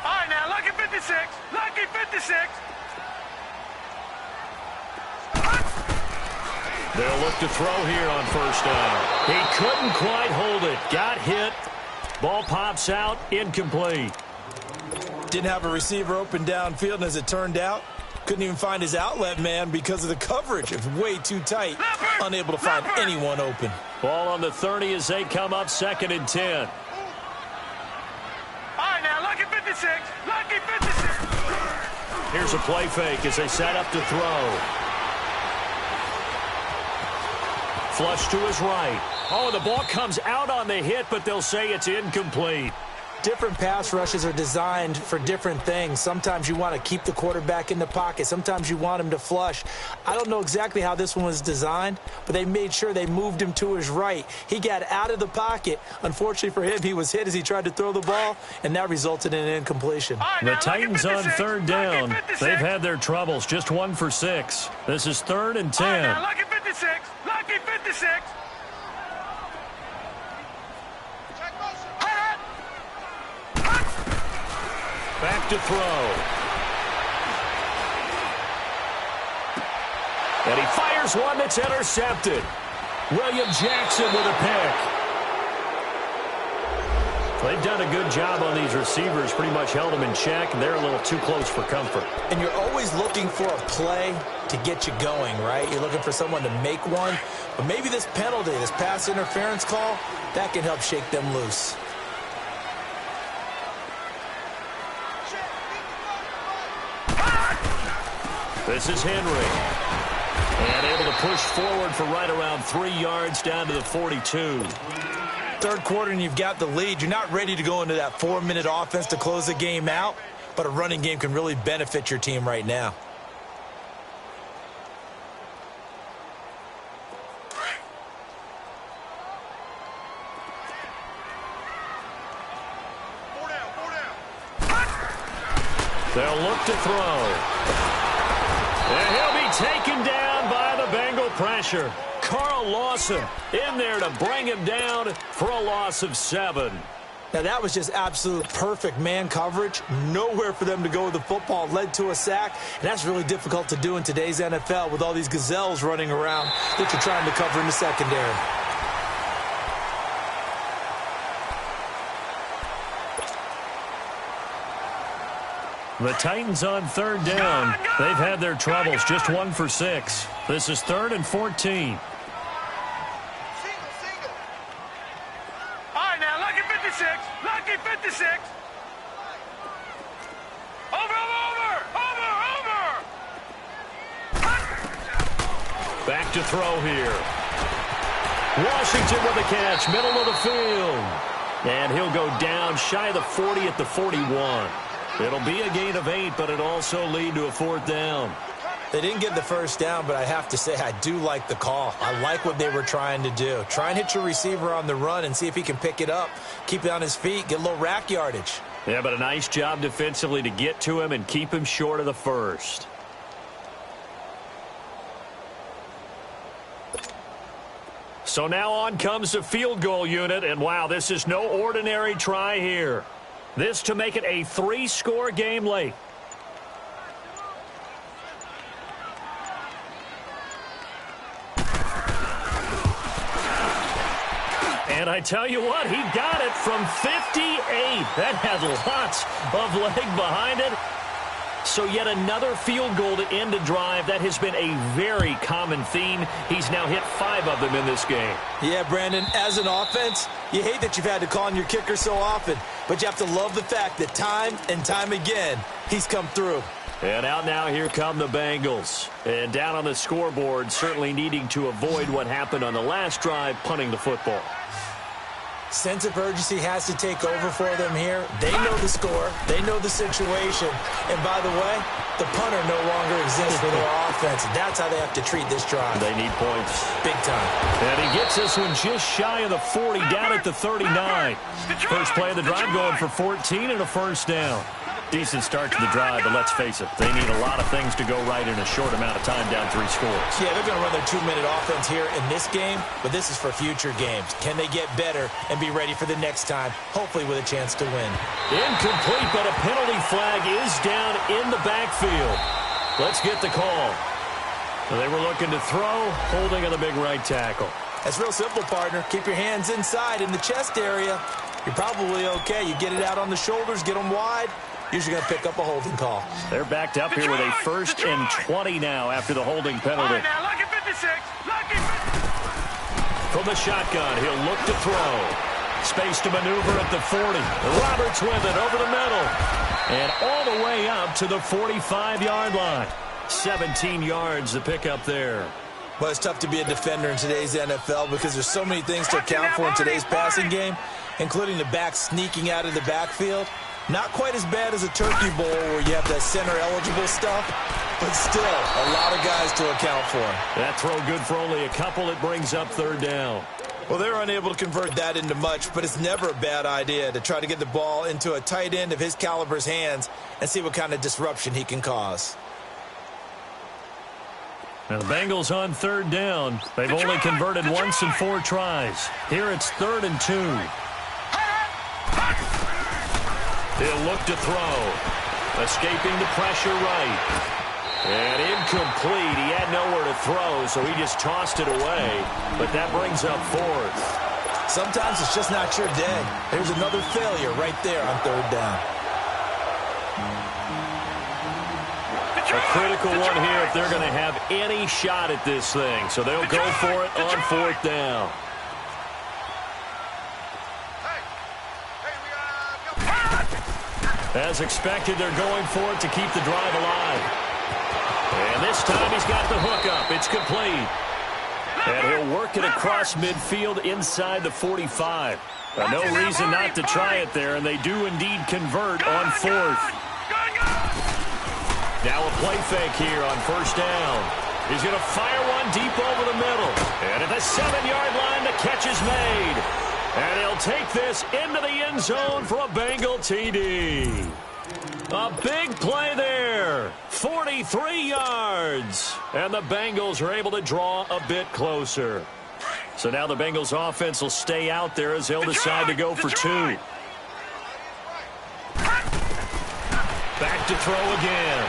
All right, now, lucky 56. Lucky 56. They'll look to throw here on first down. He couldn't quite hold it. Got hit. Ball pops out. Incomplete. Didn't have a receiver open downfield, and as it turned out, couldn't even find his outlet man because of the coverage. It was way too tight. Unable to find anyone open. Ball on the 30 as they come up 2nd and 10. All right, now, lucky 56. Lucky 56. Here's a play fake as they set up to throw. Flush to his right. Oh, the ball comes out on the hit, but they'll say it's incomplete. Different pass rushes are designed for different things. Sometimes you want to keep the quarterback in the pocket. Sometimes you want him to flush. I don't know exactly how this one was designed, but they made sure they moved him to his right. He got out of the pocket. Unfortunately for him, he was hit as he tried to throw the ball, and that resulted in an incompletion. The Titans on 3rd down. They've had their troubles. Just 1 for 6. This is 3rd and 10. All right, now, lucky 56. Lucky 56. Back to throw. And he fires one that's intercepted. William Jackson with a pick. They've done a good job on these receivers, pretty much held them in check, and they're a little too close for comfort. And you're always looking for a play to get you going, right? You're looking for someone to make one. But maybe this penalty, this pass interference call, that can help shake them loose. This is Henry. And able to push forward for right around 3 yards down to the 42. Third quarter and you've got the lead. You're not ready to go into that 4-minute offense to close the game out, but a running game can really benefit your team right now. They'll look to throw. And he'll be taken down by the Bengal pressure. Carl Lawson in there to bring him down for a loss of 7. Now, that was just absolute perfect man coverage. Nowhere for them to go with the football. Led to a sack, and that's really difficult to do in today's NFL with all these gazelles running around that you're trying to cover in the secondary. The Titans on third down. They've had their troubles, just 1 for 6. This is 3rd and 14. All right, now, lucky 56. Lucky 56. Over. Back to throw here. Washington with the catch, middle of the field. And he'll go down shy of the 40 at the 41. It'll be a gain of 8, but it'll also lead to a 4th down. They didn't get the first down, but I have to say I do like the call. I like what they were trying to do. Try and hit your receiver on the run and see if he can pick it up, keep it on his feet, get a little rack yardage. Yeah, but a nice job defensively to get to him and keep him short of the first. So now on comes the field goal unit, and wow, this is no ordinary try here. This to make it a 3-score game late. And I tell you what, he got it from 58. That had lots of leg behind it. So yet another field goal to end a drive. That has been a very common theme. He's now hit 5 of them in this game. Yeah, Brandon, as an offense, you hate that you've had to call on your kicker so often, but you have to love the fact that time and time again, he's come through. And out now, here come the Bengals. And down on the scoreboard, certainly needing to avoid what happened on the last drive, punting the football. Sense of urgency has to take over for them here. They know the score. They know the situation. And by the way, the punter no longer exists for their offense. That's how they have to treat this drive. They need points. Big time. And he gets this one just shy of the 40, down at the 39. First play of the drive going for 14 and a first down. Decent start to the drive, but let's face it, they need a lot of things to go right in a short amount of time, down 3 scores. Yeah, they're going to run their 2-minute offense here in this game, but this is for future games. Can they get better and be ready for the next time, hopefully with a chance to win? Incomplete, but a penalty flag is down in the backfield. Let's get the call. They were looking to throw, holding on the big right tackle. That's real simple, partner. Keep your hands inside in the chest area. You're probably okay. You get it out on the shoulders, get them wide. Usually going to pick up a holding call. They're backed up here with a 1st and 20 now after the holding penalty. All right, now, lucky 56. Lucky 56. From the shotgun, he'll look to throw. Space to maneuver at the 40. Roberts with it over the middle. And all the way up to the 45-yard line. 17 yards to pick up there. Well, it's tough to be a defender in today's NFL because there's so many things to account for in today's passing game, including the back sneaking out of the backfield. Not quite as bad as a turkey bowl where you have that center-eligible stuff, but still a lot of guys to account for. That throw good for only a couple. It brings up 3rd down. Well, they're unable to convert that into much, but it's never a bad idea to try to get the ball into a tight end of his caliber's hands and see what kind of disruption he can cause. Now the Bengals on 3rd down. They've only converted once in 4 tries. Here it's 3rd and 2. He'll look to throw. Escaping the pressure right. And incomplete. He had nowhere to throw, so he just tossed it away. But that brings up 4th. Sometimes it's just not your day. There's another failure right there on 3rd down. A critical one here if they're going to have any shot at this thing. So they'll go for it on 4th down. As expected, they're going for it to keep the drive alive. And this time he's got the hook up. It's complete. And he'll work it across midfield inside the 45. No reason not to try it there, and they do indeed convert on 4th. Now a play fake here on 1st down. He's going to fire one deep over the middle. And at the 7-yard line, the catch is made. And he'll take this into the end zone for a Bengal TD. A big play there. 43 yards. And the Bengals are able to draw a bit closer. So now the Bengals offense will stay out there as they'll decide to go for 2. to throw again.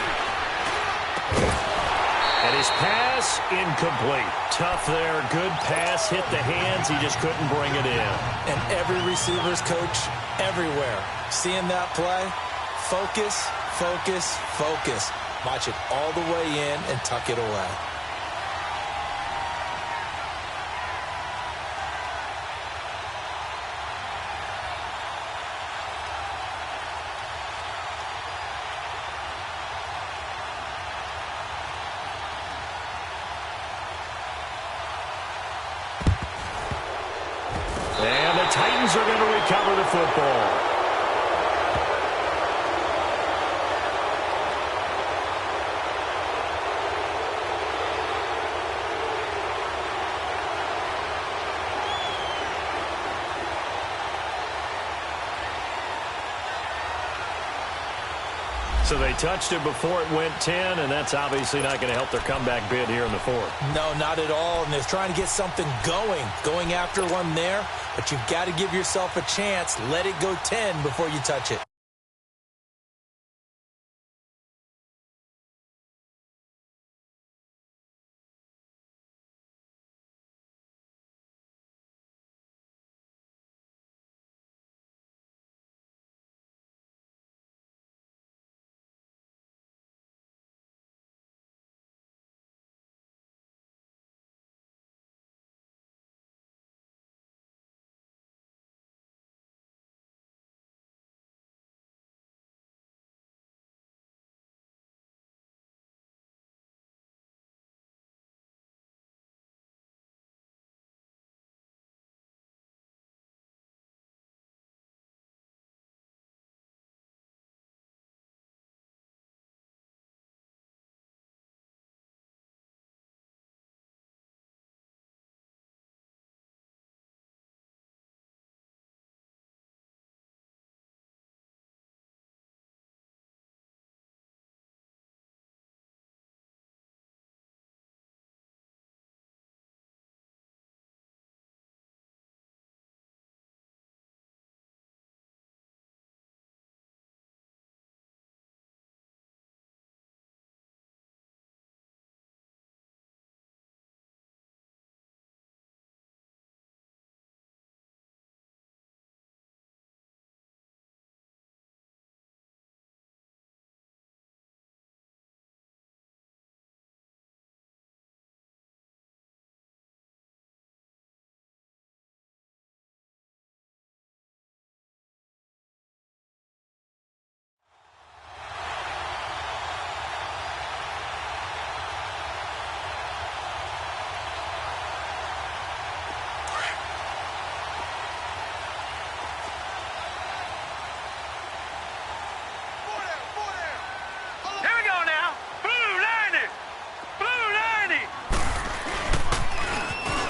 And his pass incomplete. Tough there. Good pass. Hit the hands. He just couldn't bring it in. And every receiver's coach everywhere, seeing that play, focus, focus, focus. Watch it all the way in and tuck it away. And the Titans are going to recover the football. So they touched it before it went 10, and that's obviously not going to help their comeback bid here in the fourth. No, not at all, and they're trying to get something going after one there, but you've got to give yourself a chance. Let it go 10 before you touch it.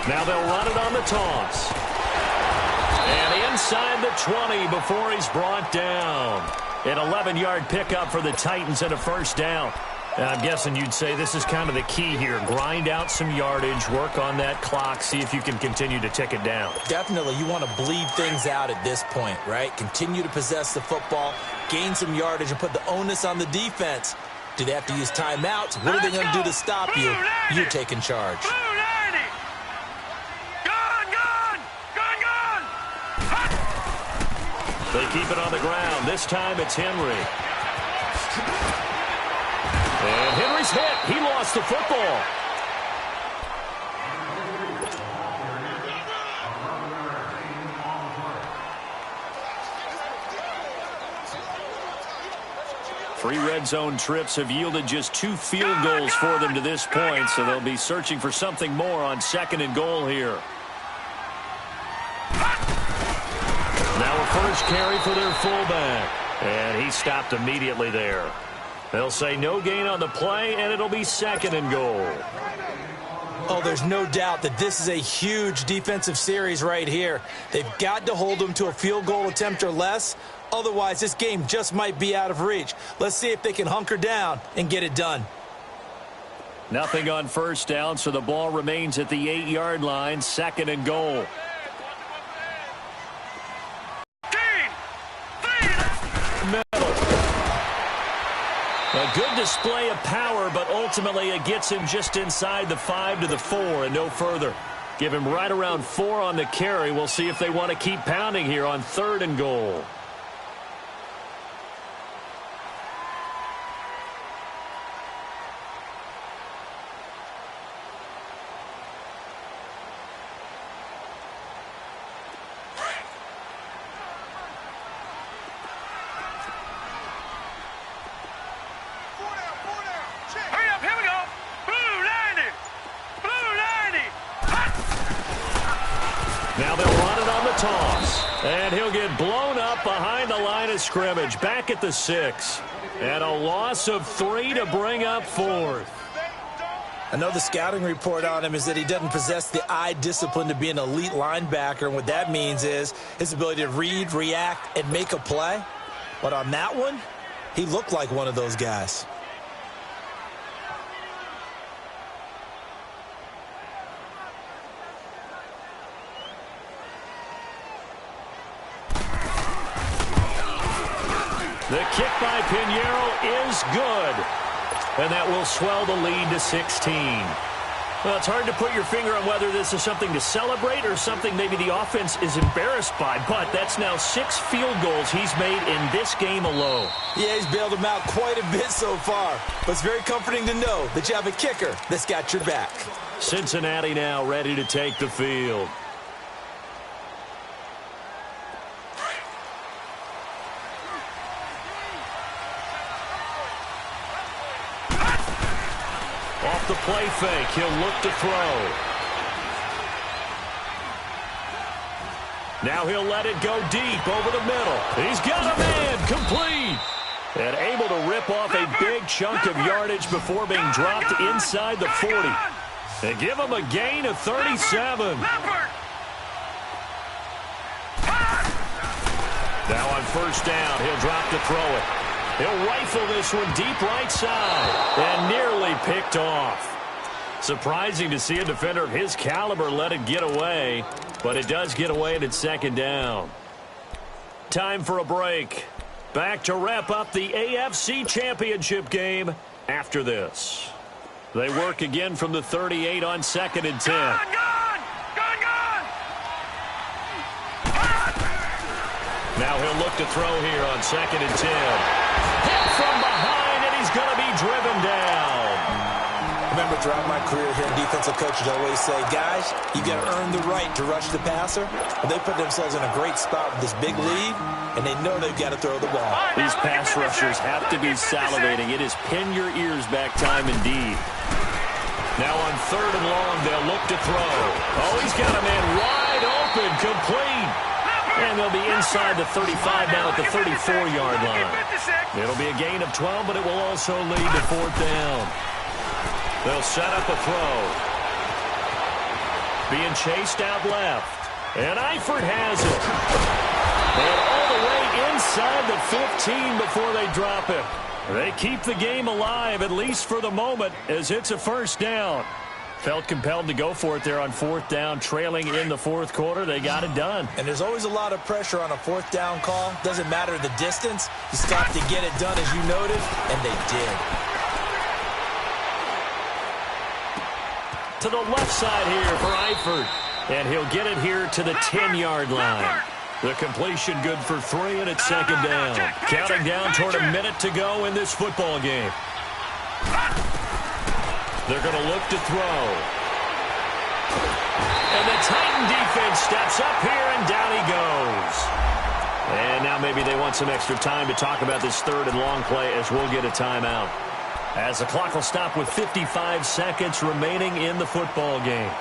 Now they'll run it on the toss. And inside the 20 before he's brought down. An 11-yard pickup for the Titans and a first down. And I'm guessing you'd say this is kind of the key here. Grind out some yardage, work on that clock, see if you can continue to tick it down. Definitely. You want to bleed things out at this point, right? Continue to possess the football, gain some yardage, and put the onus on the defense. Do they have to use timeouts? What are they going to do to stop you? You're taking charge. They keep it on the ground. This time it's Henry. And Henry's hit. He lost the football. Three red zone trips have yielded just 2 field goals for them to this point, so they'll be searching for something more on 2nd and goal here. Now a first carry for their fullback. And he stopped immediately there. They'll say no gain on the play, and it'll be 2nd and goal. Oh, there's no doubt that this is a huge defensive series right here. They've got to hold them to a field goal attempt or less. Otherwise, this game just might be out of reach. Let's see if they can hunker down and get it done. Nothing on first down, so the ball remains at the 8-yard line, 2nd and goal. A good display of power, but ultimately it gets him just inside the 5 to the 4 and no further. Give him right around 4 on the carry. We'll see if they want to keep pounding here on 3rd and goal. Now they'll run it on the toss. And he'll get blown up behind the line of scrimmage. Back at the 6. And a loss of 3 to bring up 4th. I know the scouting report on him is that he doesn't possess the eye discipline to be an elite linebacker. And what that means is his ability to read, react, and make a play. But on that one, he looked like one of those guys. The kick by Pinheiro is good. And that will swell the lead to 16. Well, it's hard to put your finger on whether this is something to celebrate or something maybe the offense is embarrassed by. But that's now 6 field goals he's made in this game alone. Yeah, he's bailed them out quite a bit so far. But it's very comforting to know that you have a kicker that's got your back. Cincinnati now ready to take the field. Off the play fake, he'll look to throw. Now he'll let it go deep over the middle. He's got a man, complete. And able to rip off a big chunk of yardage before being dropped inside the 40. And give him a gain of 37. Now on 1st down, he'll drop to throw it. He'll rifle this one deep right side and nearly picked off. Surprising to see a defender of his caliber let it get away, but it does get away and it's 2nd down. Time for a break. Back to wrap up the AFC Championship game after this. They work again from the 38 on 2nd and 10. Now he'll look to throw here on 2nd and 10. Hit from behind, and he's going to be driven down. I remember throughout my career here, defensive coaches always say, guys, you got to earn the right to rush the passer. But they put themselves in a great spot with this big lead, and they know they've got to throw the ball. These pass rushers have to be salivating. It is pin your ears back time indeed. Now on 3rd and long, they'll look to throw. Oh, he's got a man wide open, complete. And they'll be inside the 35 now at the 34-yard line. It'll be a gain of 12, but it will also lead to 4th down. They'll set up a throw. Being chased out left. And Eifert has it. And all the way inside the 15 before they drop it. They keep the game alive, at least for the moment, as it's a 1st down. Felt compelled to go for it there on 4th down, trailing in the 4th quarter. They got it done. And there's always a lot of pressure on a 4th down call. Doesn't matter the distance. You stop to get it done, as you noted, and they did. To the left side here for Eifert. And he'll get it here to the 10-yard line. The completion good for 3, and it's 2nd down. Counting down toward a minute to go in this football game. They're going to look to throw. And the Titan defense steps up here, and down he goes. And now maybe they want some extra time to talk about this 3rd and long play as we'll get a timeout. As the clock will stop with 55 seconds remaining in the football game.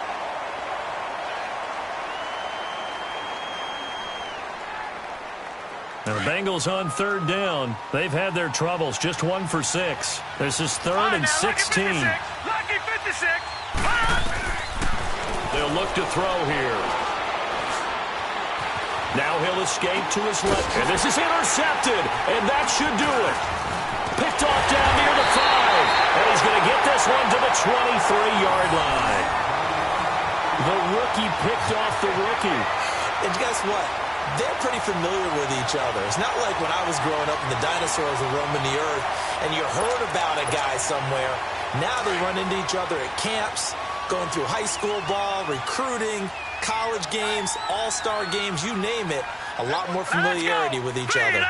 Now the Bengals on 3rd down. They've had their troubles. Just 1 for 6. This is 3rd and 16. Lucky 56. They'll look to throw here. Now he'll escape to his left. And this is intercepted. And that should do it. Picked off down near the 5. And he's going to get this one to the 23-yard line. The rookie picked off the rookie. And guess what? they're pretty familiar with each other. It's not like when I was growing up and the dinosaurs were roaming the earth and you heard about a guy somewhere. Now they run into each other at camps, going through high school ball, recruiting, college games, all-star games, you name it. A lot more familiarity with each other.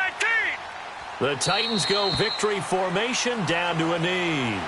The Titans go victory formation down to a knee.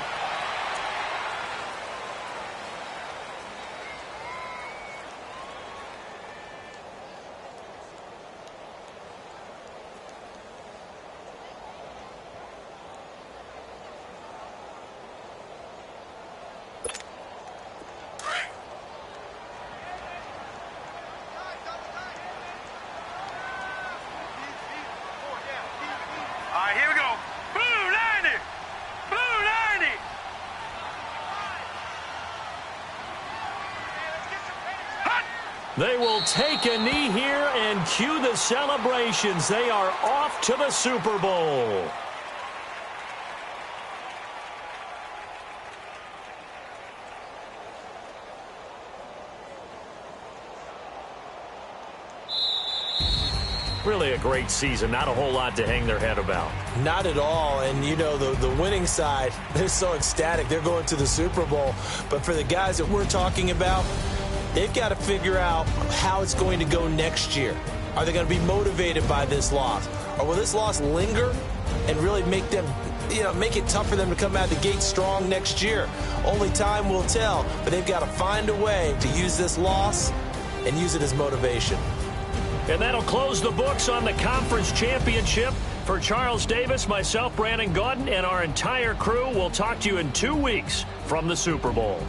They will take a knee here and cue the celebrations. They are off to the Super Bowl. Really a great season. Not a whole lot to hang their head about. Not at all. And, you know, the winning side, they're so ecstatic. They're going to the Super Bowl. But for the guys that we're talking about, they've got to figure out how it's going to go next year. Are they going to be motivated by this loss? Or will this loss linger and really make them, make it tough for them to come out of the gate strong next year? Only time will tell. But they've got to find a way to use this loss and use it as motivation. And that'll close the books on the conference championship. For Charles Davis, myself, Brandon Gaudin, and our entire crew, we'll talk to you in 2 weeks from the Super Bowl.